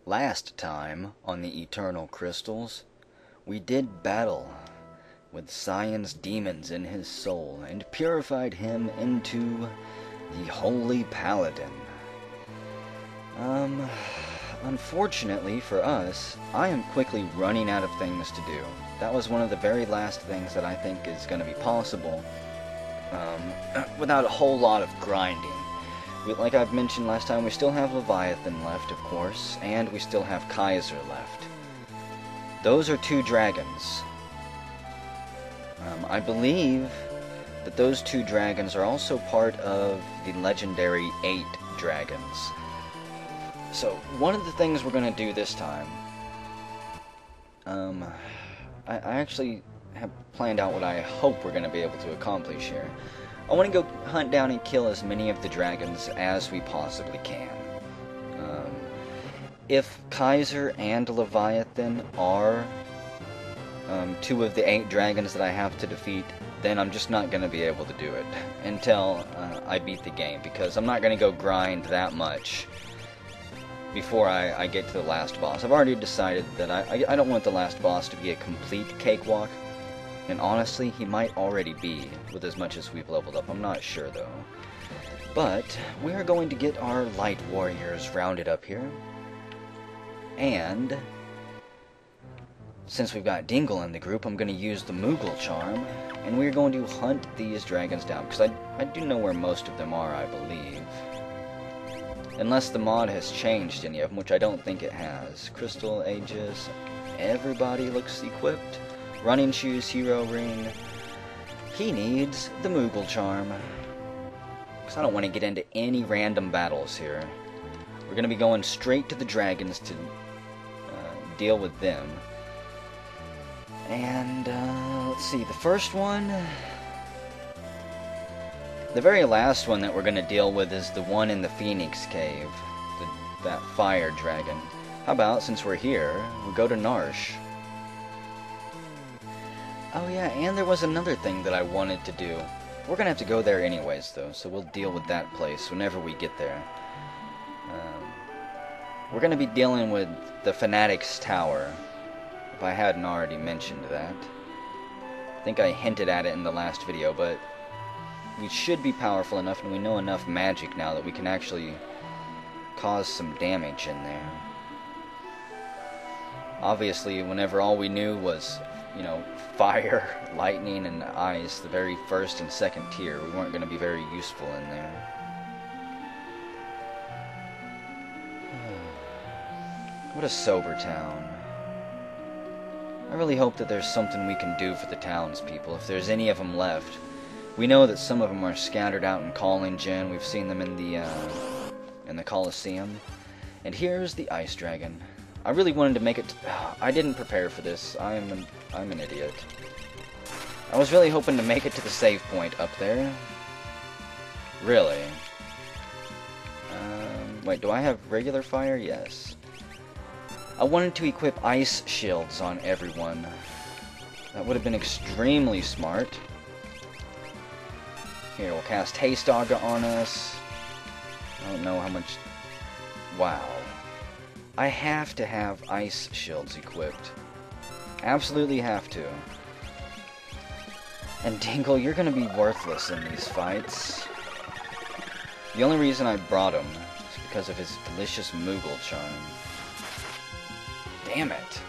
Last time on the Eternal Crystals, we did battle with Cyan's demons in his soul and purified him into the Holy Paladin. Unfortunately for us, I am quickly running out of things to do. That was one of the very last things that I think is going to be possible without a whole lot of grinding. Like I've mentioned last time, we still have Leviathan left, of course, and we still have Kaiser left. Those are 2 dragons. I believe that those 2 dragons are also part of the legendary 8 dragons. So, one of the things we're going to do this time, I actually have planned out what I hope we're going to be able to accomplish here. I want to go hunt down and kill as many of the dragons as we possibly can. If Kaiser and Leviathan are 2 of the 8 dragons that I have to defeat, then I'm just not going to be able to do it until I beat the game, because I'm not going to go grind that much before I get to the last boss. I've already decided that I don't want the last boss to be a complete cakewalk, and honestly, he might already be, with as much as we've leveled up. I'm not sure, though. But we are going to get our light warriors rounded up here, and since we've got Dingle in the group, I'm going to use the Moogle charm, and we're going to hunt these dragons down, because I do know where most of them are, I believe. Unless the mod has changed any of them, which I don't think it has. Crystal Aegis, everybody looks equipped. Running shoes, hero ring. He needs the Moogle charm, because I don't want to get into any random battles here. We're going to be going straight to the dragons to deal with them. And, let's see, the first one... The very last one that we're going to deal with is the one in the Phoenix Cave. That fire dragon. How about, since we're here, we go to Narsh. Oh yeah, and there was another thing that I wanted to do. We're going to have to go there anyways, though, so we'll deal with that place whenever we get there. We're going to be dealing with the Fanatic's Tower, if I hadn't already mentioned that. I think I hinted at it in the last video, but we should be powerful enough, and we know enough magic now that we can actually cause some damage in there. Obviously, whenever all we knew was, you know, fire, lightning, and ice, the very first and second tier, we weren't going to be very useful in there. What a sober town. I really hope that there's something we can do for the townspeople, if there's any of them left. We know that some of them are scattered out in Collingen. We've seen them in the Colosseum. And here's the Ice Dragon. I really wanted to make it... I didn't prepare for this. I'm an idiot. I was really hoping to make it to the save point up there. Really. Wait, do I have regular fire? Yes. I wanted to equip ice shields on everyone. That would have been extremely smart. Here, we'll cast Haste Aga on us. I don't know how much... Wow. I have to have ice shields equipped. Absolutely have to. And Dingle, you're gonna be worthless in these fights. The only reason I brought him is because of his delicious Moogle charm. Damn it.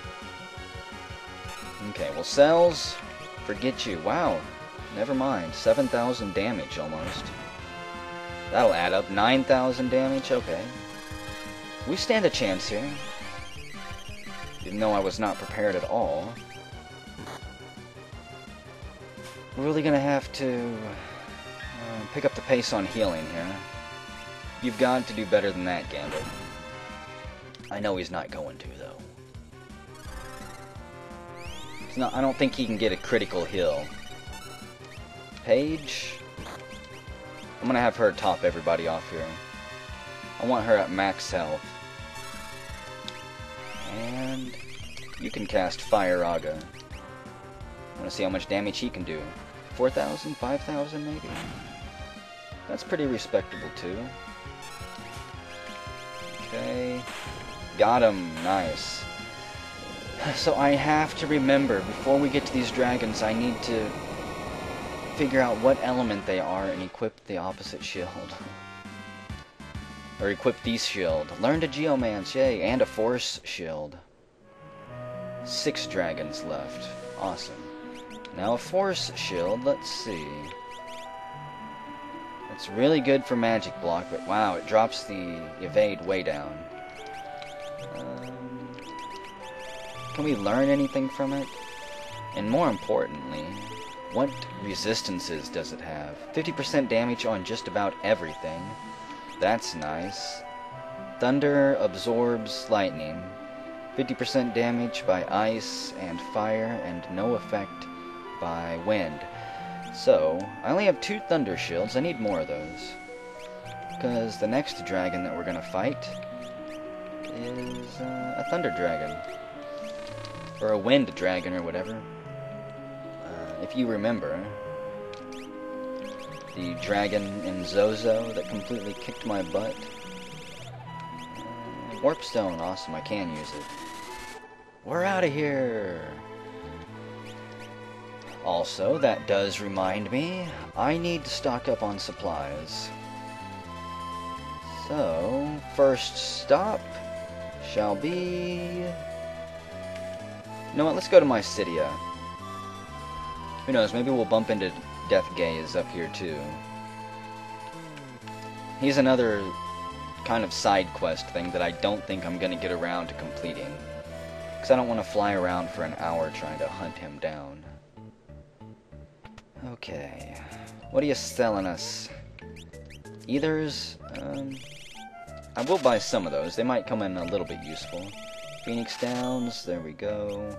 Okay, well, Cells, forget you. Wow. Never mind. 7,000 damage, almost. That'll add up. 9,000 damage? Okay. We stand a chance here. Even though I was not prepared at all. We're really gonna have to pick up the pace on healing here. You've got to do better than that, Gambit. I know he's not going to, though. I don't think he can get a critical heal. Paige, I'm gonna have her top everybody off here. I want her at max health. And you can cast Fire Aga. I want to see how much damage he can do. 4,000? 5,000 maybe? That's pretty respectable too. Okay. Got him. Nice. So I have to remember, before we get to these dragons, I need to figure out what element they are and equip the opposite shield. Or equip the shield. Learn to geomance, yay, and a force shield. 6 dragons left. Awesome. Now a force shield, let's see. It's really good for magic block, but wow, it drops the evade way down. Can we learn anything from it? And more importantly, what resistances does it have? 50% damage on just about everything. That's nice. Thunder absorbs lightning. 50% damage by ice and fire, and no effect by wind. So, I only have 2 thunder shields. I need more of those. Because the next dragon that we're going to fight is a thunder dragon. Or a wind dragon, or whatever. If you remember, the dragon in Zozo that completely kicked my butt. Warpstone, awesome, I can use it. We're out of here! Also, that does remind me, I need to stock up on supplies. So, first stop shall be... You know what, let's go to Mysidia. Who knows, maybe we'll bump into Death Gaze up here too. He's another kind of side quest thing that I don't think I'm going to get around to completing. Because I don't want to fly around for an hour trying to hunt him down. Okay, what are you selling us? Ethers? I will buy some of those. They might come in a little bit useful. Phoenix Downs, there we go.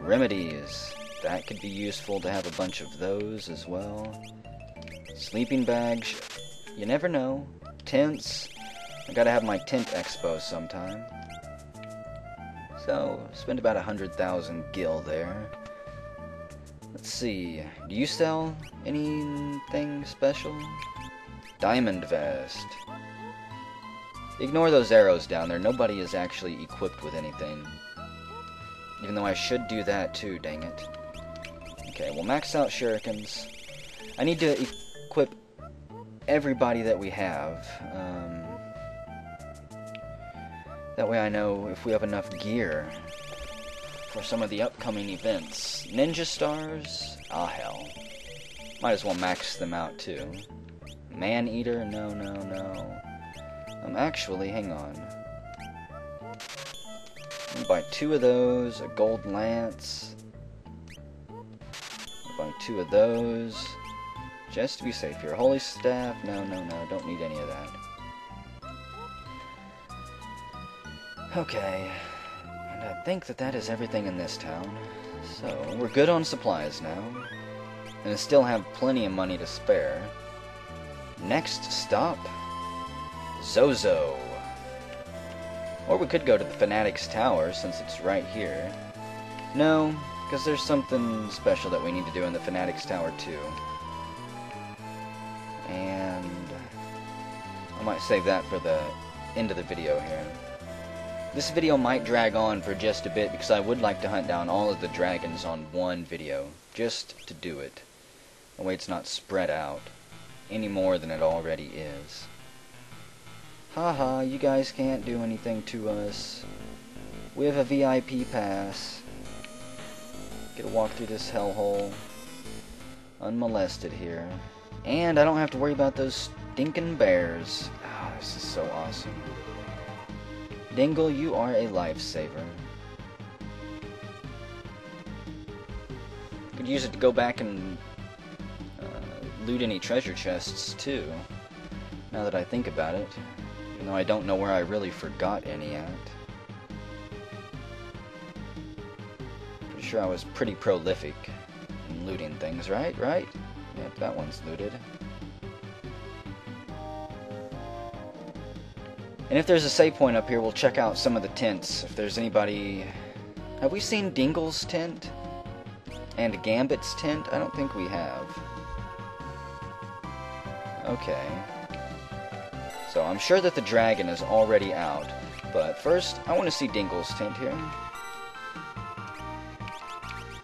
Remedies. That could be useful to have a bunch of those as well. Sleeping bags. You never know. Tents. I gotta have my tent expo sometime. So, spend about 100,000 gil there. Let's see. Do you sell anything special? Diamond vest. Ignore those arrows down there. Nobody is actually equipped with anything. Even though I should do that too, dang it. Okay, we'll max out shurikens. I need to equip everybody that we have. That way I know if we have enough gear for some of the upcoming events. Ninja stars? Ah, hell. Might as well max them out too. Man-eater? No, no, no. Actually, hang on. I'll buy 2 of those, a gold lance. I'll buy 2 of those. Just to be safe here. Holy staff? No, no, no. Don't need any of that. Okay. And I think that is everything in this town. So, we're good on supplies now. And I still have plenty of money to spare. Next stop... Zozo. Or we could go to the Fanatic's Tower, since it's right here. No, because there's something special that we need to do in the Fanatic's Tower too. And I might save that for the end of the video here. This video might drag on for just a bit, because I would like to hunt down all of the dragons on one video, just to do it. That way it's not spread out any more than it already is. Haha, you guys can't do anything to us. We have a VIP pass. Get to walk through this hellhole unmolested here. And I don't have to worry about those stinking bears. Oh, this is so awesome. Dingle, you are a lifesaver. Could use it to go back and loot any treasure chests too, now that I think about it. Even though I don't know where I really forgot any at. Pretty sure I was pretty prolific in looting things, right? Right? Yep, that one's looted. And if there's a save point up here, we'll check out some of the tents. If there's anybody... Have we seen Dingle's tent? And Gambit's tent? I don't think we have. Okay. So I'm sure that the dragon is already out. But first, I want to see Dingle's tent here.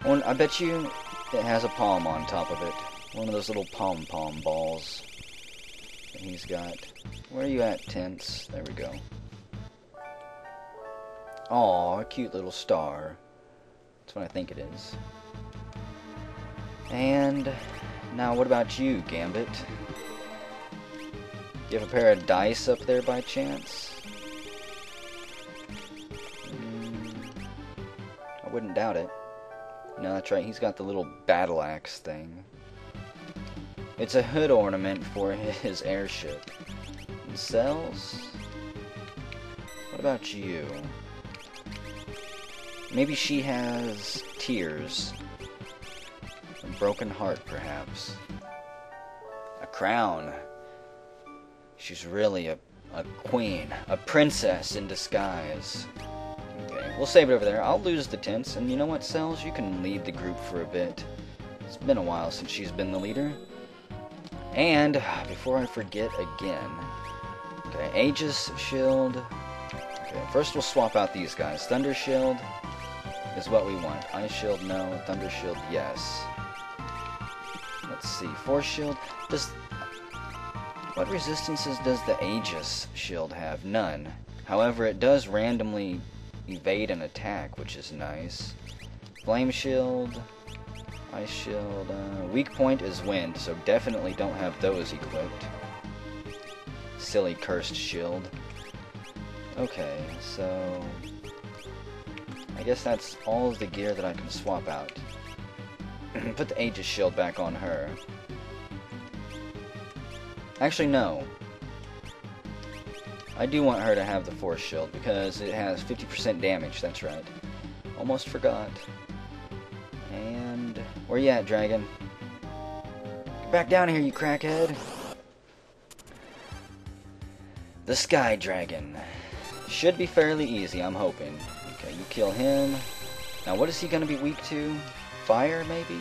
I bet you it has a palm on top of it. One of those little pom-pom balls that he's got. Where are you at, tents? There we go. Aw, a cute little star. That's what I think it is. And now what about you, Gambit? Do you have a pair of dice up there by chance? I wouldn't doubt it. No, that's right, he's got the little battle axe thing. It's a hood ornament for his airship. And cells? What about you? Maybe she has tears. A broken heart, perhaps. A crown. She's really a queen. A princess in disguise. Okay, we'll save it over there. I'll lose the tents, and you know what, Cells? You can lead the group for a bit. It's been a while since she's been the leader. And, before I forget again, okay, Aegis Shield. Okay, first we'll swap out these guys. Thunder Shield is what we want. Ice Shield, no. Thunder Shield, yes. Let's see. Force Shield. What resistances does the Aegis Shield have? None. However, it does randomly evade an attack, which is nice. Flame Shield. Ice Shield. Weak point is wind, so definitely don't have those equipped. Silly cursed shield. Okay, so I guess that's all of the gear that I can swap out. Put the Aegis Shield back on her. Actually, no. I do want her to have the Force Shield because it has 50% damage, that's right. Almost forgot. And where you at, Dragon? Get back down here, you crackhead. The Sky Dragon. Should be fairly easy, I'm hoping. Okay, you kill him. Now, what is he going to be weak to? Fire, maybe?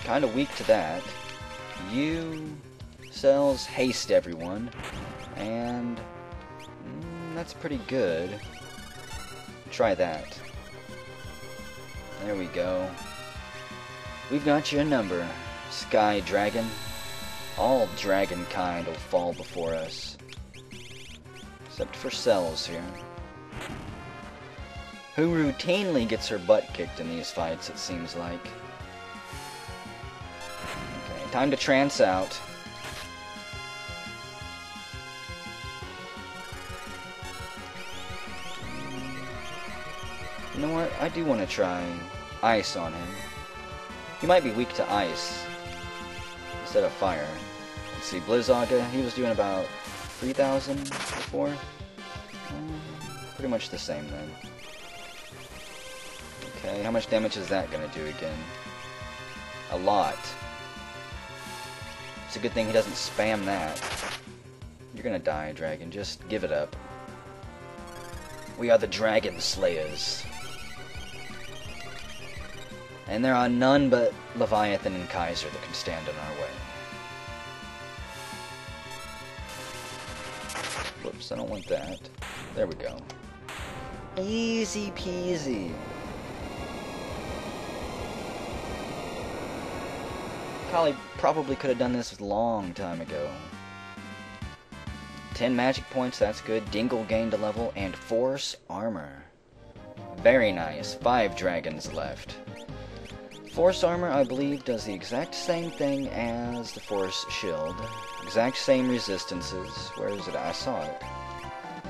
Kind of weak to that. You, Cells, haste everyone. And that's pretty good. Try that. There we go. We've got you a number, Sky Dragon. All dragon kind will fall before us. Except for Cells here. Who routinely gets her butt kicked in these fights, it seems like. Okay, time to trance out. You know what? I do want to try ice on him. He might be weak to ice instead of fire. Let's see, Blizzaga, he was doing about 3,000 before. Pretty much the same then. Okay, how much damage is that going to do again? A lot. It's a good thing he doesn't spam that. You're going to die, Dragon. Just give it up. We are the Dragon Slayers. And there are none but Leviathan and Kaiser that can stand in our way. Whoops, I don't want that. There we go. Easy peasy. Kali probably could have done this a long time ago. 10 magic points, that's good. Dingle gained a level, and Force Armor. Very nice. 5 dragons left. Force Armor, I believe, does the exact same thing as the Force Shield. Exact same resistances. Where is it? I saw it.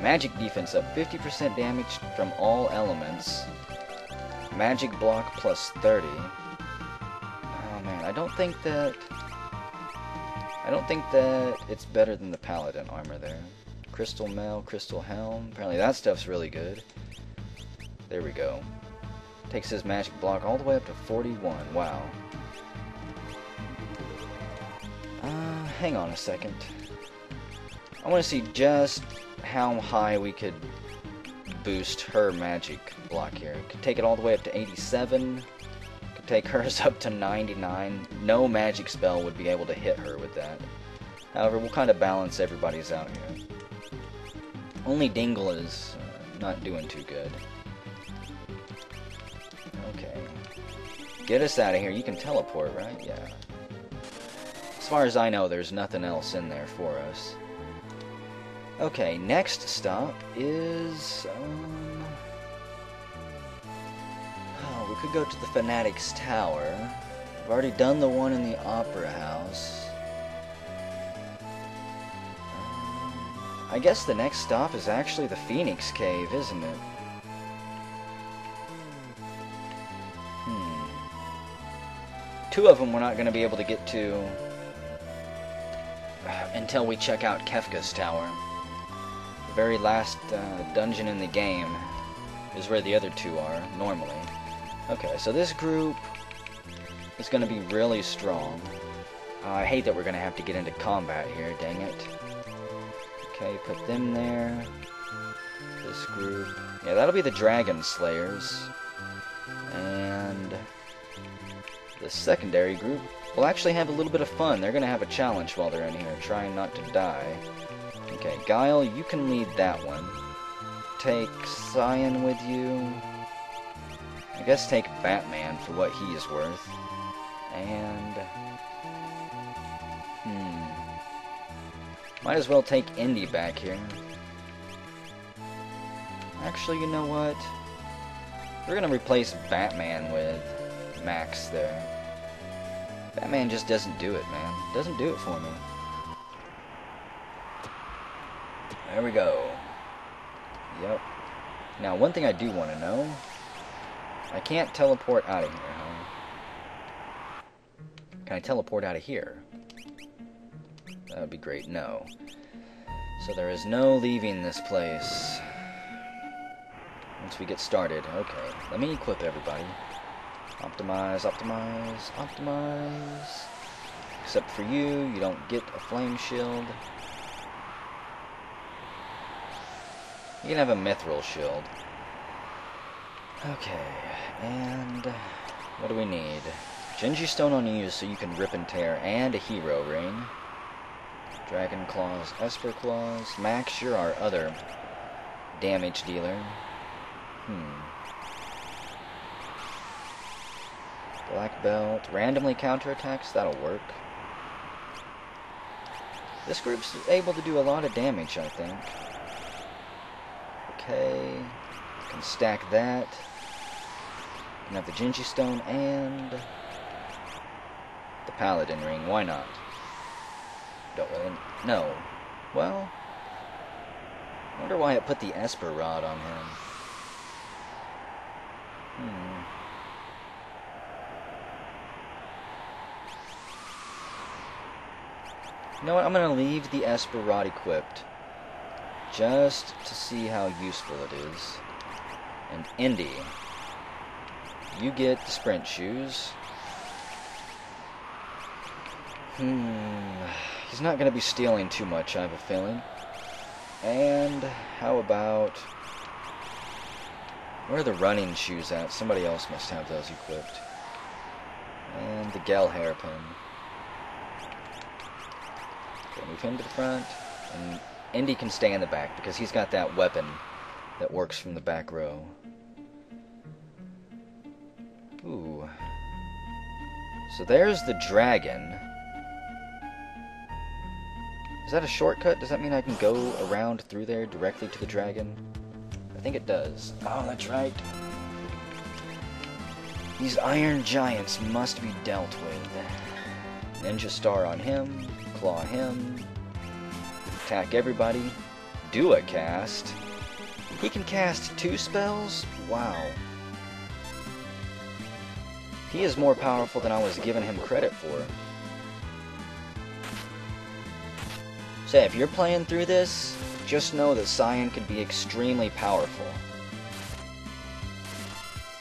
Magic defense up 50% damage from all elements. Magic block plus 30. Oh man, I don't think that it's better than the Paladin armor there. Crystal Mail, Crystal Helm. Apparently that stuff's really good. There we go. Takes his magic block all the way up to 41. Wow. Hang on a second. I want to see just how high we could boost her magic block here. Could take it all the way up to 87. Could take hers up to 99. No magic spell would be able to hit her with that. However, we'll kind of balance everybody's out here. Only Dingle is not doing too good. Okay. Get us out of here. You can teleport, right? Yeah. As far as I know, there's nothing else in there for us. Okay, next stop is... oh, we could go to the Fanatic's Tower. I've already done the one in the Opera House. I guess the next stop is actually the Phoenix Cave, isn't it? Two of them we're not going to be able to get to until we check out Kefka's Tower. The very last dungeon in the game is where the other two are, normally. Okay, so this group is going to be really strong. I hate that we're going to have to get into combat here, dang it. Okay, put them there. This group. Yeah, that'll be the Dragon Slayers. And the secondary group will actually have a little bit of fun. They're going to have a challenge while they're in here, trying not to die. Okay, Guile, you can lead that one. Take Cyan with you. I guess take Batman for what he is worth. And... might as well take Indy back here. Actually, you know what? We're gonna replace Batman with Max there. Batman just doesn't do it, man. Doesn't do it for me. There we go. Yep. Now, one thing I do want to know. I can't teleport out of here, huh? Can I teleport out of here? That would be great. No. So there is no leaving this place once we get started. Okay, let me equip everybody. Optimize, optimize, optimize. Except for you, you don't get a flame shield. You can have a mithril shield. Okay, and what do we need? Genji Stone on you so you can rip and tear, and a hero ring. Dragon Claws, Esper Claws. Max, you're our other damage dealer. Black Belt. Randomly counterattacks, that'll work. This group's able to do a lot of damage, I think. Okay. Can stack that. Can have the Genji Stone and the Paladin Ring. Why not? Don't really... no. Well... I wonder why it put the Esper Rod on him. You know what? I'm going to leave the Esper Rod equipped. Just to see how useful it is. And Indy, you get the sprint shoes. He's not going to be stealing too much, I have a feeling. And how about... where are the running shoes at? Somebody else must have those equipped. And the Gel hairpin. Okay, move him to the front. And Indy can stay in the back because he's got that weapon that works from the back row. Ooh. So there's the dragon. Is that a shortcut? Does that mean I can go around through there directly to the dragon? I think it does. Oh, that's right. These iron giants must be dealt with. Ninja Star on him. Claw him. Attack everybody. Do a cast. He can cast 2 spells? Wow. He is more powerful than I was giving him credit for. So if you're playing through this, just know that Cyan could be extremely powerful.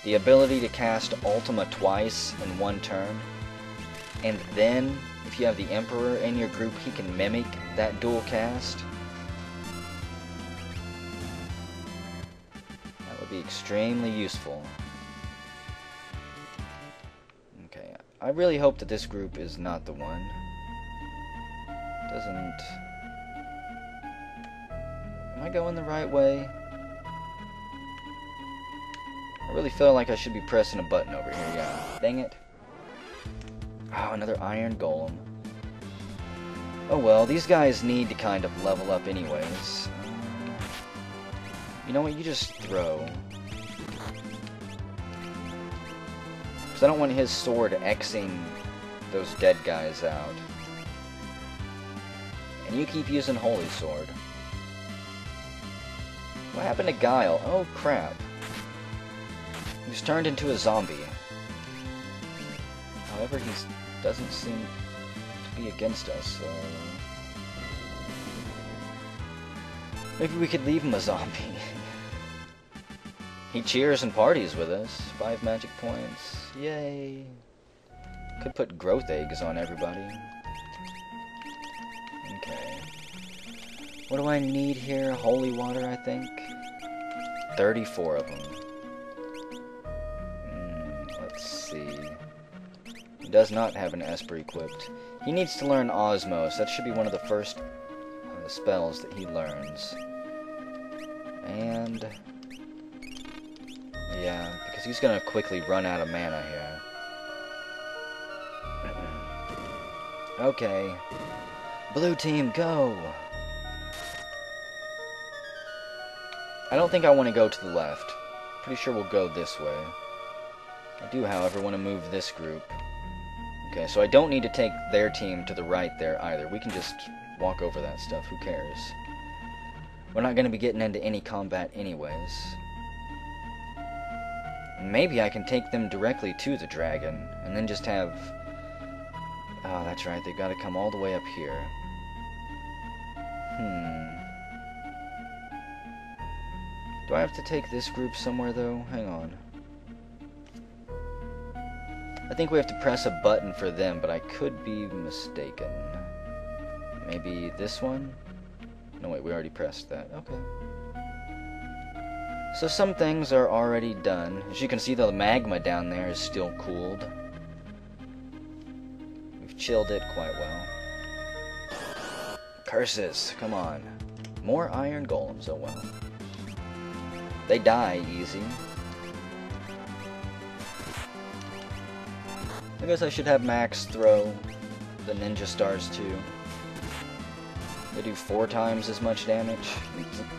The ability to cast Ultima twice in one turn, and then, if you have the Emperor in your group, he can mimic that dual cast. That would be extremely useful. Okay, I really hope that this group is not the one. Doesn't... I going the right way? I really feel like I should be pressing a button over here, yeah. Dang it. Oh, another iron golem. Oh well, these guys need to kind of level up anyways. You know what, you just throw. Because I don't want his sword Xing those dead guys out. And you keep using Holy Sword. What happened to Guile? Oh crap. He's turned into a zombie. However, he doesn't seem to be against us, so... maybe we could leave him a zombie. He cheers and parties with us. 5 magic points. Yay. Could put growth eggs on everybody. Okay. What do I need here? Holy water, I think. 34 of them. Let's see. He does not have an Esper equipped. He needs to learn Osmos. That should be one of the first spells that he learns. And... yeah, because he's gonna quickly run out of mana here. Okay. Blue team, go! I don't think I want to go to the left. Pretty sure we'll go this way. I do, however, want to move this group. Okay, so I don't need to take their team to the right there either. We can just walk over that stuff. Who cares? We're not going to be getting into any combat anyways. Maybe I can take them directly to the dragon, and then just have... oh, that's right, they've got to come all the way up here. Do I have to take this group somewhere, though? Hang on. I think we have to press a button for them, but I could be mistaken. Maybe this one? No, wait, we already pressed that. Okay. So some things are already done. As you can see, the magma down there is still cooled. We've chilled it quite well. Curses! Come on. More iron golems, oh well. They die easy. I guess I should have Max throw the ninja stars too. They do 4 times as much damage.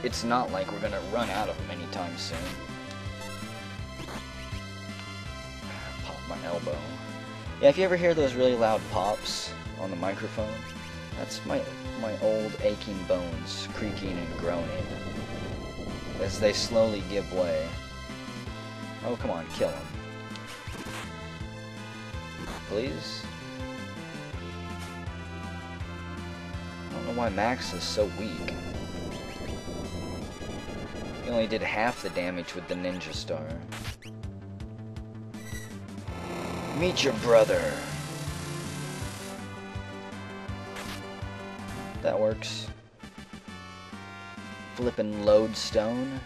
It's not like we're gonna run out of them anytime soon. Pop my elbow. Yeah, if you ever hear those really loud pops on the microphone, that's my old aching bones creaking and groaning as they slowly give way. Oh, come on, kill him. Please? I don't know why Max is so weak. He only did half the damage with the ninja star. Meet your brother. That works. Flippin' lodestone.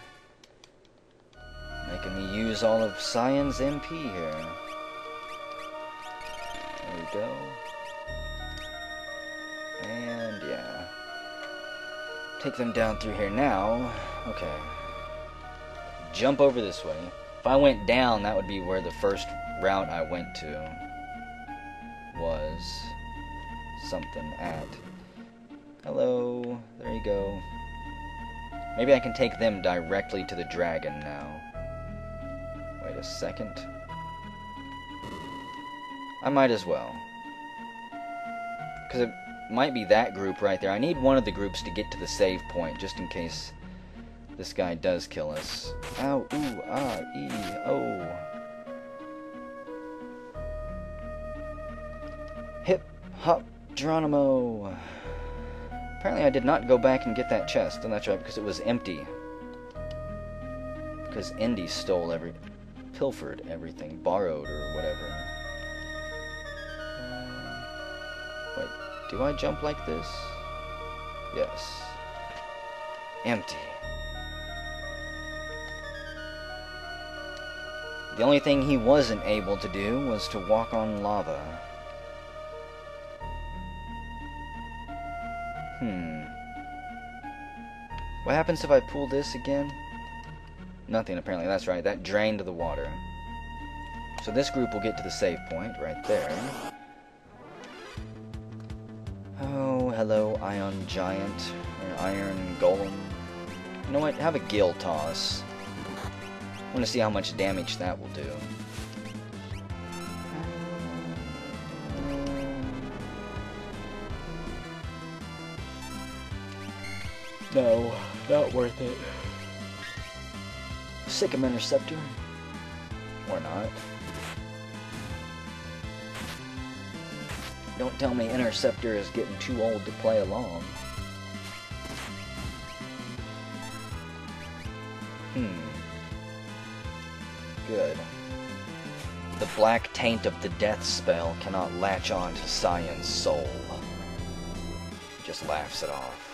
Making me use all of Cyan's MP here. There we go. And yeah. Take them down through here now. Okay. Jump over this way. If I went down, that would be where the first route I went to was something at. Hello. There you go. Maybe I can take them directly to the dragon now. Wait a second. I might as well. Because it might be that group right there. I need one of the groups to get to the save point, just in case this guy does kill us. Ow, ooh, ah, ee, oh. Hip, hop, Geronimo. Apparently I did not go back and get that chest, and that's right, because it was empty. Because Indy stole pilfered everything, borrowed or whatever. Wait, do I jump like this? Yes. Empty. The only thing he wasn't able to do was to walk on lava. What happens if I pull this again? Nothing, apparently. That's right. That drained the water. So this group will get to the save point right there. Oh, hello, Iron Giant. Or Iron Golem. You know what? Have a Gill Toss. I want to see how much damage that will do. No, not worth it. Sick'em Interceptor. Or not. Don't tell me Interceptor is getting too old to play along. Good. The black taint of the death spell cannot latch on to Cyan's soul. He just laughs it off.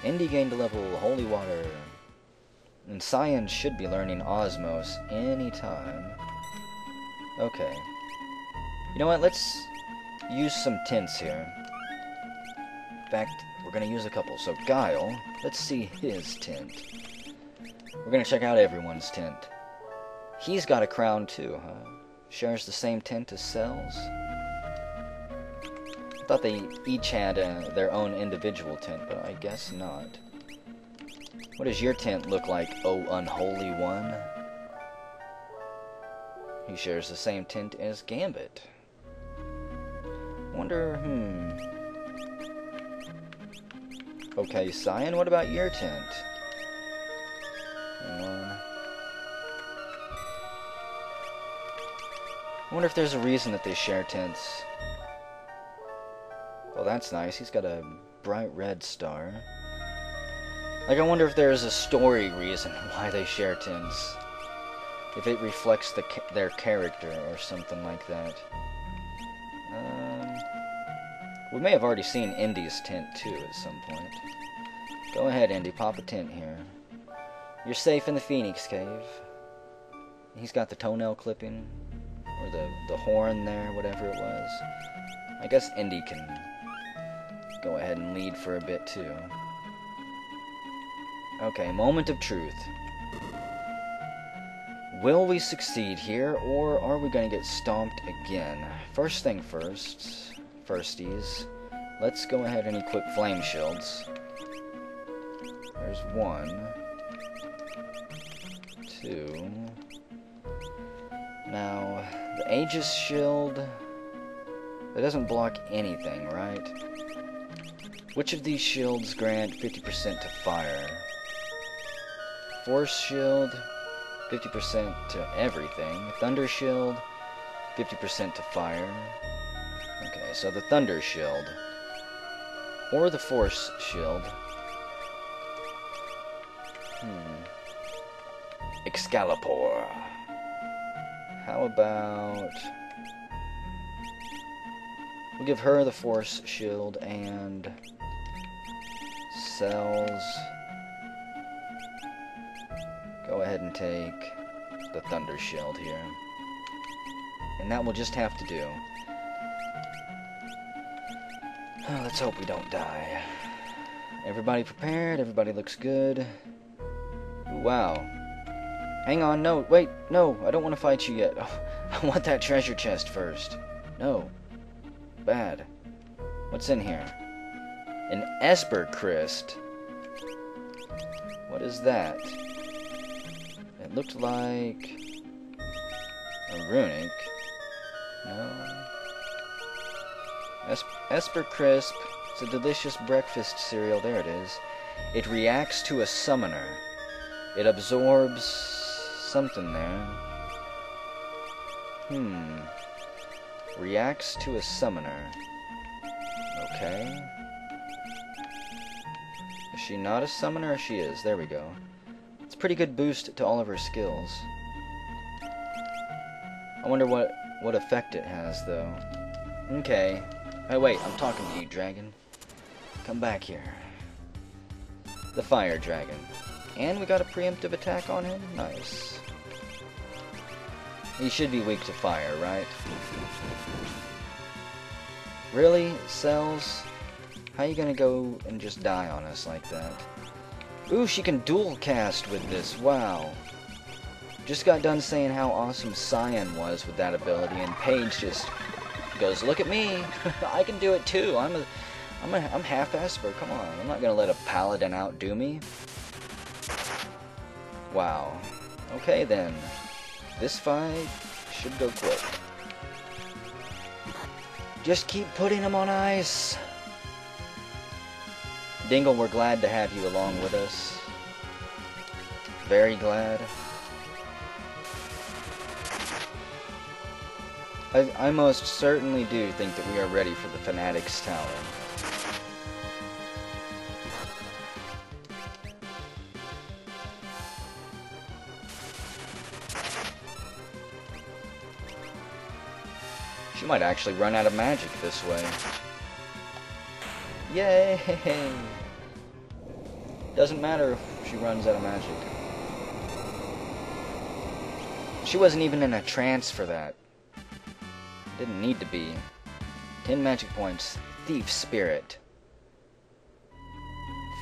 Indy gained a level Holy Water. And Cyan should be learning Osmos anytime. Okay. You know what, let's use some tints here. In fact, we're going to use a couple. So Guile, let's see his tint. We're going to check out everyone's tint. He's got a crown too, huh? Shares the same tint as Cells? I thought they each had their own individual tint, but I guess not. What does your tint look like, oh unholy one? He shares the same tint as Gambit. Wonder, Okay, Cyan, what about your tint? Hang on. I wonder if there's a reason that they share tints. Oh, that's nice. He's got a bright red star. Like, I wonder if there's a story reason why they share tints. If it reflects their character or something like that. We may have already seen Indy's tint too at some point. Go ahead, Indy, pop a tint here. You're safe in the Phoenix Cave. He's got the toenail clipping, or the horn there, whatever it was. I guess Indy can go ahead and lead for a bit too. Okay, moment of truth. Will we succeed here, or are we going to get stomped again? First thing first, firsties, let's go ahead and equip Flame Shields. There's 1, 2. Now, the Aegis Shield, that doesn't block anything, right? Which of these shields grant 50% to fire? Force Shield, 50% to everything. Thunder Shield, 50% to fire. Okay, so the Thunder Shield. Or the Force Shield. Excalibur. How about... we'll give her the Force Shield and... Cells... go ahead and take the Thunder Shield here. And that will just have to do. Oh, let's hope we don't die. Everybody prepared, everybody looks good. Ooh, wow. Hang on, no, wait, no, I don't want to fight you yet. Oh, I want that treasure chest first. No. Bad. What's in here? An Esper Crest. What is that? It looked like a runic. No. Esper Crisp. It's a delicious breakfast cereal. There it is. It reacts to a summoner. It absorbs something there. Reacts to a summoner. Okay. Is she not a summoner, or she is? There we go. It's a pretty good boost to all of her skills. I wonder what effect it has, though. Okay. Oh, wait, I'm talking to you, dragon. Come back here. The Fire Dragon. And we got a preemptive attack on him? Nice. He should be weak to fire, right? Really? Cells? How you gonna go and just die on us like that? Ooh, she can dual cast with this. Wow. Just got done saying how awesome Cyan was with that ability, and Paige just goes, "Look at me! I can do it too. I'm half Esper. Come on, I'm not gonna let a paladin outdo me." Wow. Okay then. This fight should go quick. Just keep putting him on ice. Dingle, we're glad to have you along with us. Very glad. I most certainly do think that we are ready for the Fanatic's Tower. She might actually run out of magic this way. Yay! Doesn't matter if she runs out of magic. She wasn't even in a trance for that. Didn't need to be. 10 magic points. Thief Spirit.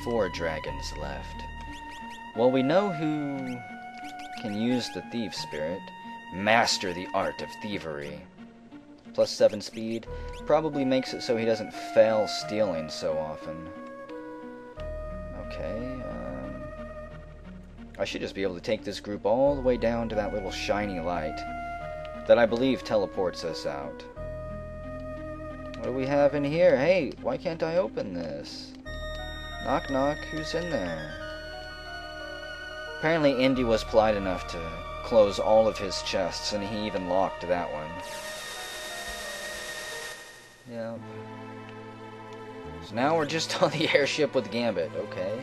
4 dragons left. Well, we know who can use the Thief Spirit. Master the art of thievery. Plus 7 speed. Probably makes it so he doesn't fail stealing so often. Okay, I should just be able to take this group all the way down to that little shiny light that I believe teleports us out. What do we have in here? Hey, why can't I open this? Knock knock, who's in there? Apparently Indy was polite enough to close all of his chests, and he even locked that one. Yeah. So now we're just on the airship with Gambit, okay?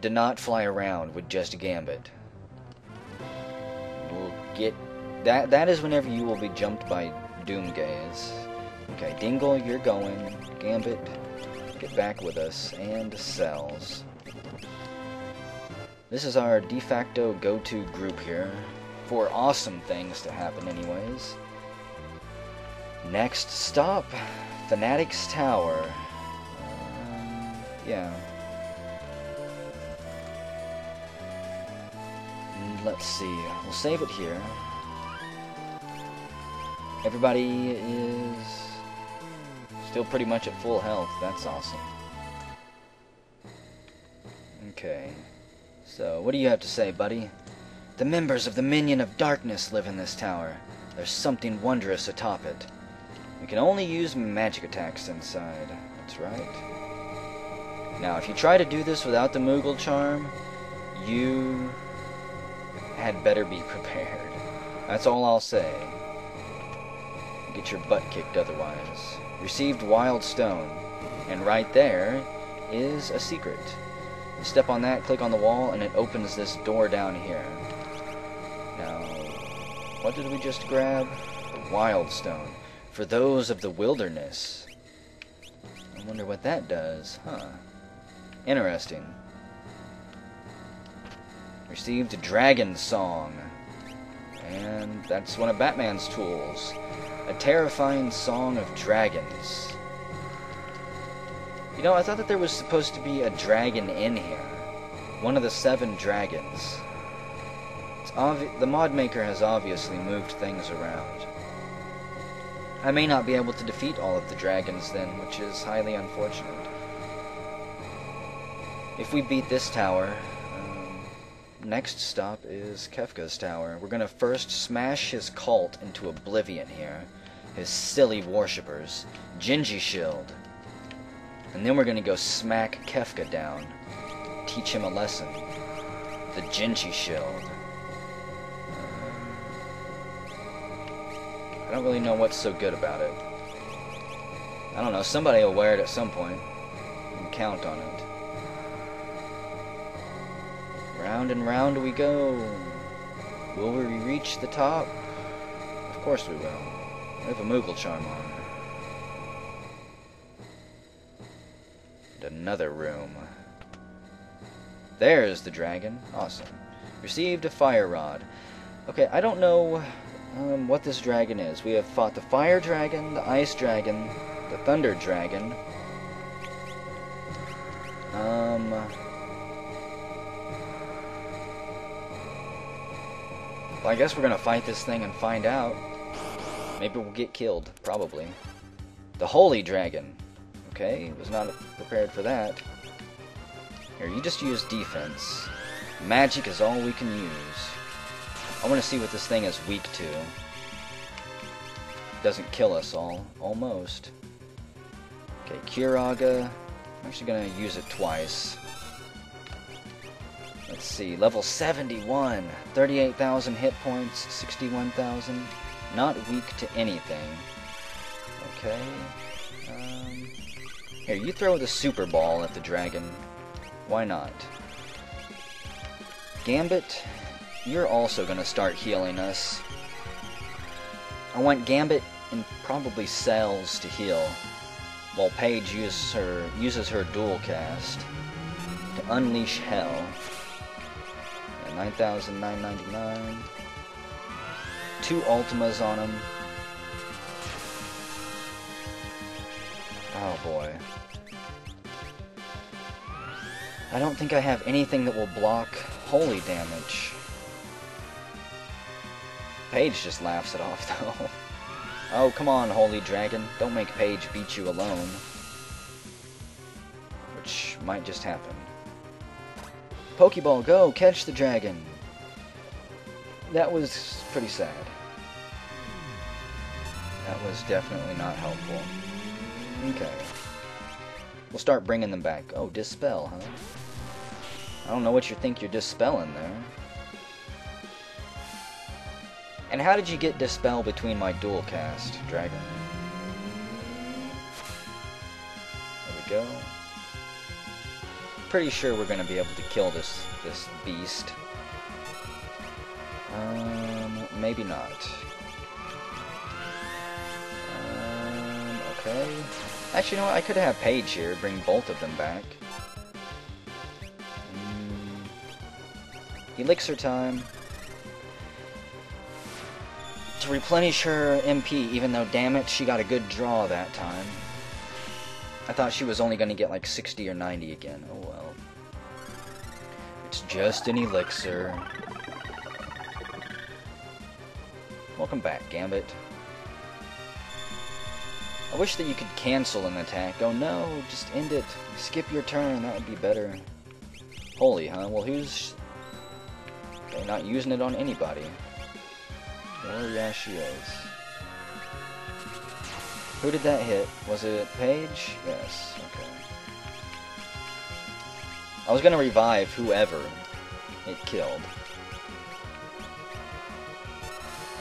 Do not fly around with just Gambit. We'll get... That is whenever you will be jumped by Doomgaze. Okay, Dingle, you're going. Gambit, get back with us. And Cells. This is our de facto go-to group here. For awesome things to happen anyways. Next stop, Fanatic's Tower. Yeah. And let's see. We'll save it here. Everybody is still pretty much at full health. That's awesome. Okay. So, what do you have to say, buddy? The members of the Minion of Darkness live in this tower. There's something wondrous atop it. We can only use magic attacks inside. That's right. Now, if you try to do this without the Moogle Charm, you had better be prepared. That's all I'll say. Get your butt kicked otherwise. Received Wild Stone. And right there is a secret. You step on that, click on the wall, and it opens this door down here. Now, what did we just grab? The Wild Stone. For those of the wilderness. I wonder what that does. Huh. Interesting. Received a Dragon Song. And that's one of Batman's tools. A terrifying song of dragons. You know, I thought that there was supposed to be a dragon in here. One of the 7 dragons. The mod maker has obviously moved things around. I may not be able to defeat all of the dragons then, which is highly unfortunate. If we beat this tower, next stop is Kefka's tower. We're gonna first smash his cult into oblivion here. His silly worshippers. Gingy Shield. And then we're gonna go smack Kefka down. Teach him a lesson. The Gingy Shield. I don't really know what's so good about it. I don't know, somebody will wear it at some point. You can count on it. Round and round we go. Will we reach the top? Of course we will. We have a Moogle Charm on. And another room. There's the dragon. Awesome. Received a fire rod. Okay, I don't know what this dragon is. We have fought the fire dragon, the ice dragon, the thunder dragon, Well, I guess we're gonna fight this thing and find out. Maybe we'll get killed. Probably. The Holy Dragon. Okay, was not prepared for that. Here, you just use defense. Magic is all we can use. I want to see what this thing is weak to. Doesn't kill us all. Almost. Okay, Kiraga. I'm actually going to use it twice. Let's see. Level 71. 38,000 hit points. 61,000. Not weak to anything. Okay. Here, you throw the Super Ball at the dragon. Why not? Gambit, you're also going to start healing us. I want Gambit and probably Cells to heal, while Paige uses her dual cast to unleash hell. 9,999. 2 Ultimas on him. Oh boy. I don't think I have anything that will block holy damage. Paige just laughs it off, though. Oh, come on, Holy Dragon. Don't make Paige beat you alone. Which might just happen. Pokeball, go! Catch the dragon! That was pretty sad. That was definitely not helpful. Okay. We'll start bringing them back. Oh, Dispel, huh? I don't know what you think you're dispelling there. And how did you get Dispel between my dual cast, Dragon? There we go. Pretty sure we're going to be able to kill this beast. Maybe not. Okay. Actually, you know what? I could have Paige here, bring both of them back. Elixir time. To replenish her MP, even though, damn it, she got a good draw that time. I thought she was only going to get like 60 or 90 again. Oh well. It's just an elixir. Welcome back, Gambit. I wish that you could cancel an attack. Oh no, just end it. Skip your turn, that would be better. Holy, huh? Well, who's... They're not using it on anybody. Well, yeah, she is. Who did that hit? Was it Paige? Yes, okay. I was gonna revive whoever it killed.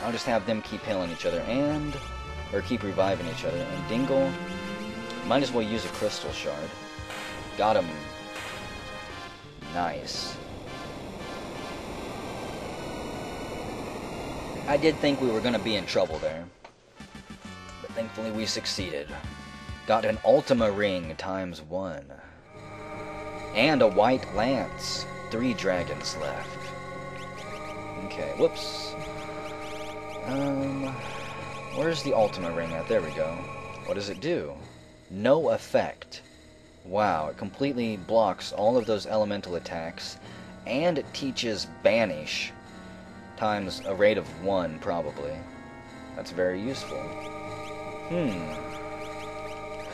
I'll just have them keep healing each other or keep reviving each other. And Dingle, might as well use a crystal shard. Got him. Nice. I did think we were going to be in trouble there, but thankfully we succeeded. Got an Ultima Ring ×1. And a White Lance. 3 dragons left. Okay, whoops. Where's the Ultima Ring at? There we go. What does it do? No effect. Wow, it completely blocks all of those elemental attacks, and it teaches Banish, times a rate of 1, probably. That's very useful.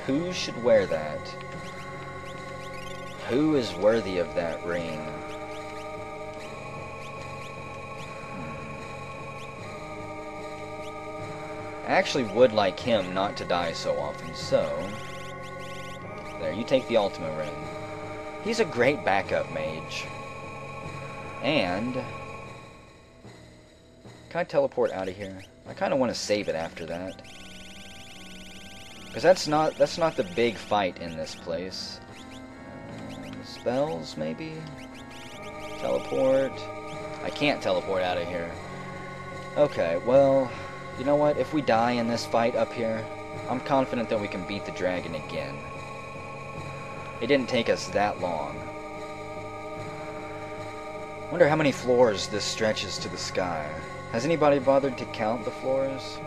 Who should wear that? Who is worthy of that ring? I actually would like him not to die so often, so... There, you take the Ultima Ring. He's a great backup mage. And... Can I teleport out of here? I kind of want to save it after that. Because that's not the big fight in this place. Spells, maybe? Teleport? I can't teleport out of here. Okay, well... You know what? If we die in this fight up here, I'm confident that we can beat the dragon again. It didn't take us that long. Wonder how many floors this stretches to the sky. Has anybody bothered to count the floors?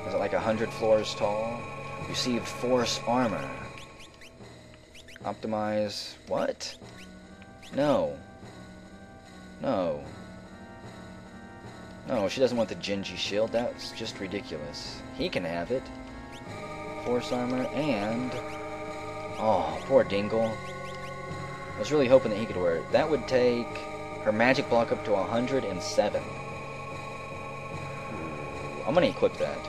Is it like 100 floors tall? Received force armor. Optimize. What? No. No. No, she doesn't want the Genji shield. That's just ridiculous. He can have it. Force armor and... Oh, poor Dingle. I was really hoping that he could wear it. That would take her magic block up to 107. I'm gonna equip that.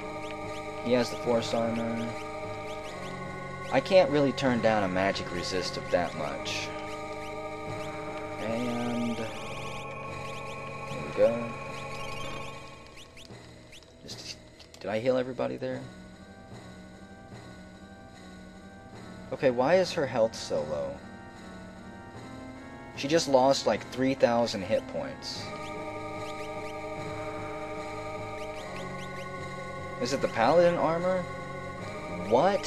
He has the force armor. I can't really turn down a magic resist of that much. And... There we go. Did I heal everybody there? Okay, why is her health so low? She just lost like 3,000 hit points. Is it the paladin armor? What?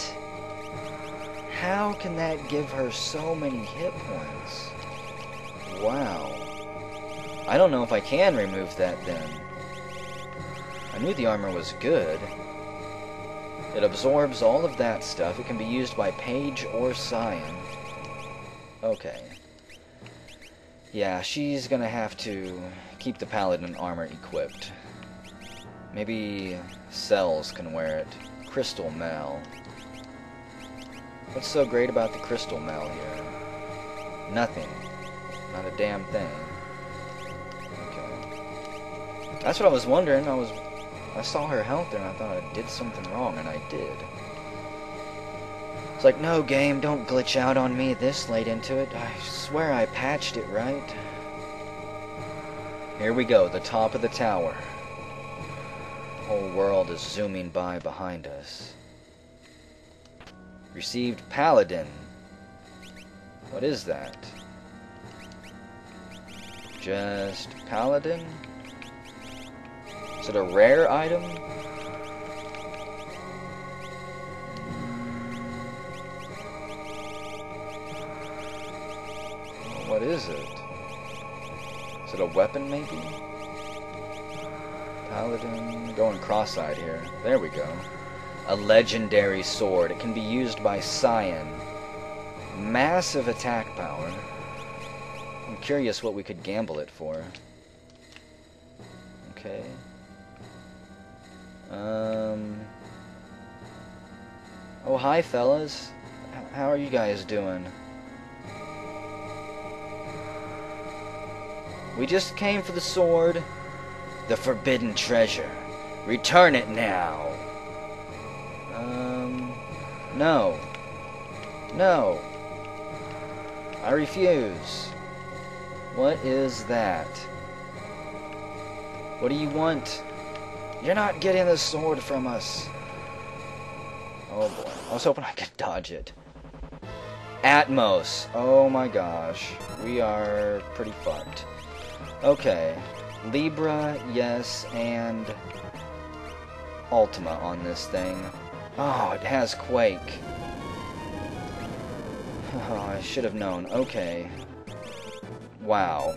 How can that give her so many hit points? Wow. I don't know if I can remove that then. I knew the armor was good. It absorbs all of that stuff. It can be used by Page or Scion. Okay. Yeah, she's gonna have to keep the paladin armor equipped. Maybe Cells can wear it. Crystal Mel. What's so great about the Crystal Mel here? Nothing. Not a damn thing. Okay. That's what I was wondering. I saw her health there and I thought I did something wrong, and I did. It's like, no game, don't glitch out on me this late into it. I swear I patched it right. Here we go, the top of the tower. The whole world is zooming by behind us. Received Paladin. What is that? Just Paladin? Is it a rare item? What is it? Is it a weapon, maybe? Paladin... Going cross-eyed here. There we go. A legendary sword. It can be used by Scion. Massive attack power. I'm curious what we could gamble it for. Okay. Oh, hi, fellas. How are you guys doing? We just came for the sword. The forbidden treasure. Return it now. No. No. I refuse. What is that? What do you want? You're not getting the sword from us. Oh boy. I was hoping I could dodge it. Atmos. Oh my gosh. We are pretty fucked. Okay. Libra, yes, and Ultima on this thing. Oh, it has Quake. Oh, I should have known. Okay. Wow.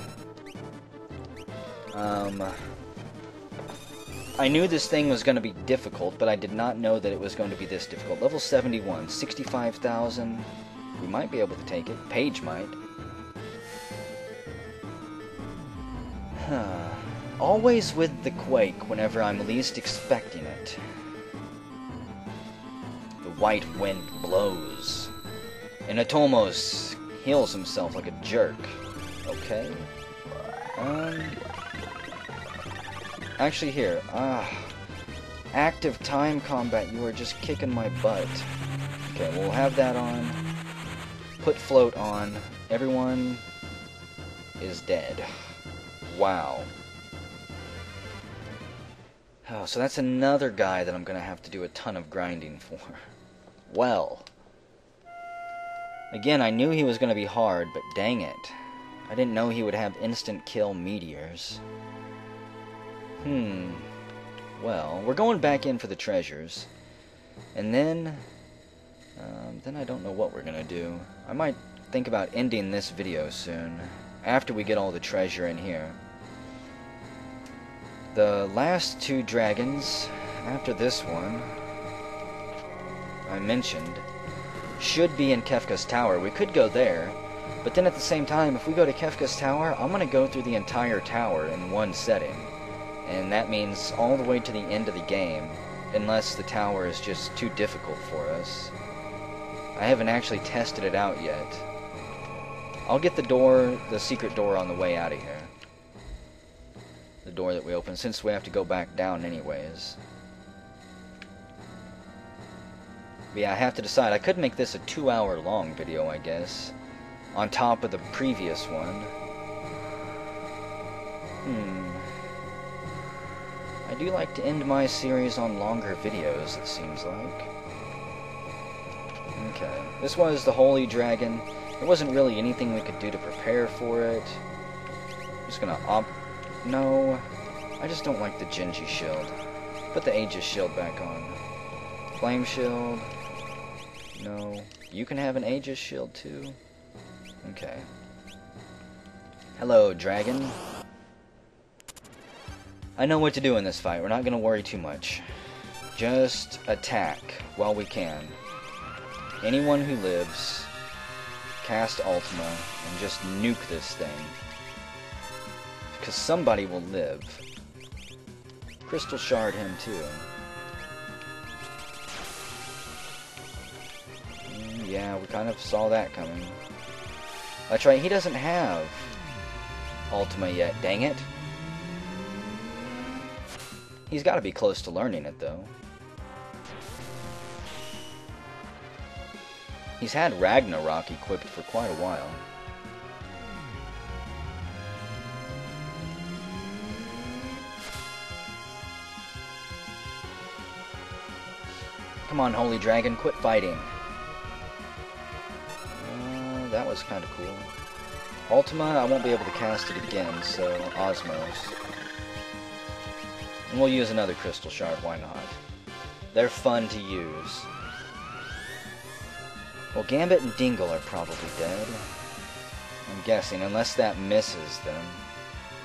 I knew this thing was going to be difficult, but I did not know that it was going to be this difficult. Level 71, 65,000. We might be able to take it. Paige might. Always with the Quake whenever I'm least expecting it. The white wind blows. And Atomos heals himself like a jerk. Okay. Actually here. Active time combat, you are just kicking my butt. Okay, we'll have that on. Put float on. Everyone is dead. Wow. Oh, so that's another guy that I'm going to have to do a ton of grinding for. Well. Again, I knew he was going to be hard, but dang it. I didn't know he would have instant kill meteors. Well, we're going back in for the treasures. And then I don't know what we're going to do. I might think about ending this video soon, after we get all the treasure in here. The last two dragons, after this one, I mentioned, should be in Kefka's tower. We could go there, but then at the same time, if we go to Kefka's tower, I'm going to go through the entire tower in one setting. And that means all the way to the end of the game, unless the tower is just too difficult for us. I haven't actually tested it out yet. I'll get the secret door on the way out of here. The door that we opened, since we have to go back down anyways. But yeah, I have to decide. I could make this a 2-hour long video, I guess, on top of the previous one. I do like to end my series on longer videos, it seems like. Okay, this was the Holy Dragon. There wasn't really anything we could do to prepare for it. I'm just gonna No, I just don't like the Genji shield. Put the Aegis shield back on. Flame shield. No. You can have an Aegis shield too. Okay. Hello, dragon. I know what to do in this fight. We're not gonna worry too much. Just attack while we can. Anyone who lives, cast Ultima, and just nuke this thing. Because somebody will live. Crystal Shard him too. Yeah, we kind of saw that coming. That's right, he doesn't have Ultima yet, dang it. He's got to be close to learning it, though. He's had Ragnarok equipped for quite a while. Come on, Holy Dragon, quit fighting. That was kind of cool. Ultima, I won't be able to cast it again, so Osmos. And we'll use another Crystal Shard, why not? They're fun to use. Well, Gambit and Dingle are probably dead. I'm guessing, unless that misses them.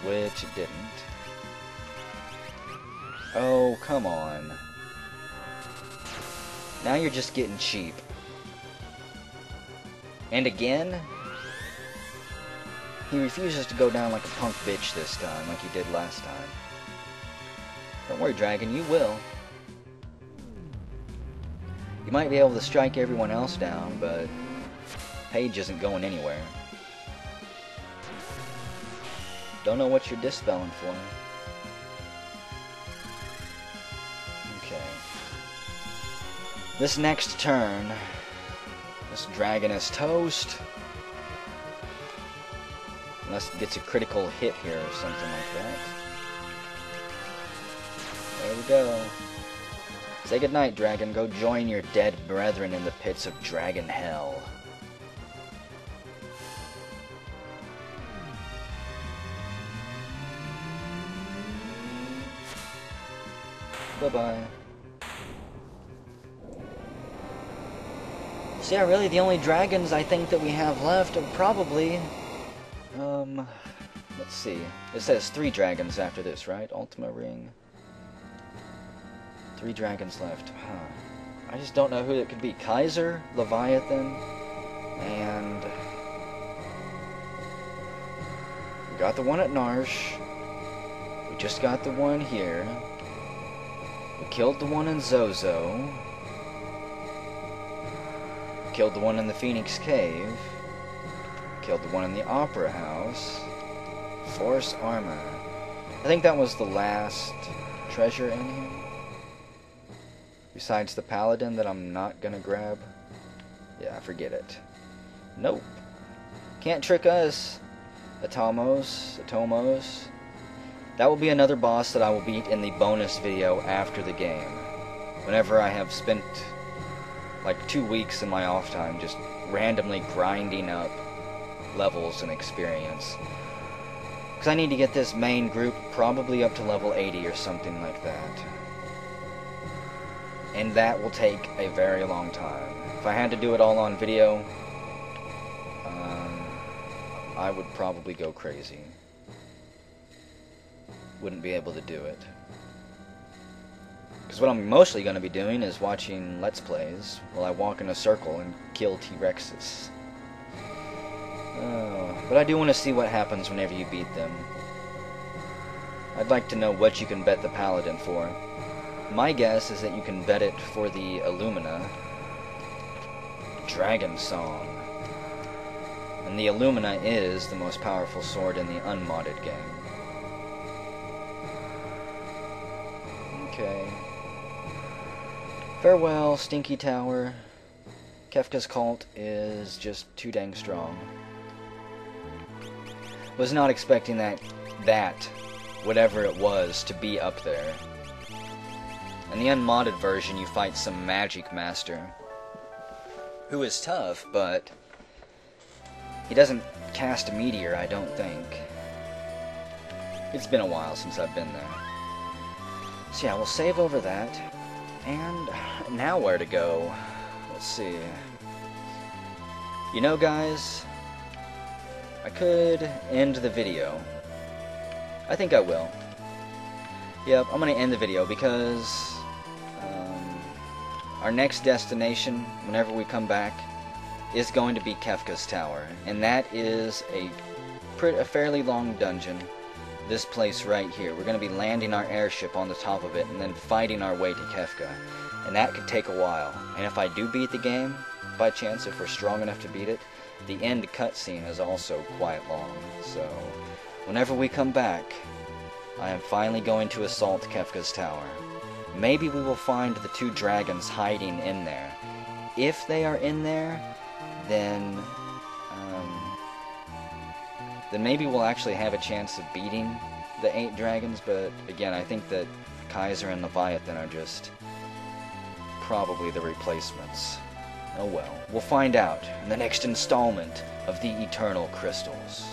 Which it didn't. Oh, come on. Now you're just getting cheap. And again? He refuses to go down like a punk bitch this time, like he did last time. Don't worry, Dragon, you will. You might be able to strike everyone else down, but Paige isn't going anywhere. Don't know what you're dispelling for. Okay. This next turn, this dragon is toast. Unless it gets a critical hit here or something like that. There we go. Say goodnight, dragon. Go join your dead brethren in the pits of dragon hell. Bye-bye. So yeah, really the only dragons I think that we have left are probably... let's see. It says 3 dragons after this, right? Ultima Ring. 3 dragons left. Huh. I just don't know who it could be. Kaiser, Leviathan, and... we got the one at Narsh. We just got the one here. We killed the one in Zozo. Killed the one in the Phoenix Cave. Killed the one in the Opera House. Force Armor. I think that was the last treasure in here. Besides the Paladin that I'm not gonna grab. Yeah, forget it. Nope. Can't trick us. Atomos. That will be another boss that I will beat in the bonus video after the game. Whenever I have spent like 2 weeks in my off time just randomly grinding up levels and experience. Because I need to get this main group probably up to level 80 or something like that. And that will take a very long time. If I had to do it all on video, I would probably go crazy. Wouldn't be able to do it. Because what I'm mostly going to be doing is watching Let's Plays while I walk in a circle and kill T-Rexes. But I do want to see what happens whenever you beat them. I'd like to know what you can bet the Paladin for. My guess is that you can bet it for the Illumina Dragon Song. And the Illumina is the most powerful sword in the unmodded game. Okay. Farewell, Stinky Tower. Kefka's cult is just too dang strong. Was not expecting that, whatever it was, to be up there. In the unmodded version, you fight some magic master, who is tough, but he doesn't cast a meteor, I don't think. It's been a while since I've been there. So yeah, we'll save over that. And now where to go? Let's see. You know, guys, I could end the video. I think I will. Yep, I'm going to end the video because our next destination, whenever we come back, is going to be Kefka's Tower. And that is a fairly long dungeon. This place right here. We're going to be landing our airship on the top of it and then fighting our way to Kefka. And that could take a while. And if I do beat the game, by chance, if we're strong enough to beat it, the end cutscene is also quite long. So, whenever we come back, I am finally going to assault Kefka's Tower. Maybe we will find the two dragons hiding in there. If they are in there, then maybe we'll actually have a chance of beating the 8 dragons, but again, I think that Kaiser and Leviathan are just probably the replacements. Oh well, we'll find out in the next installment of the Eternal Crystals.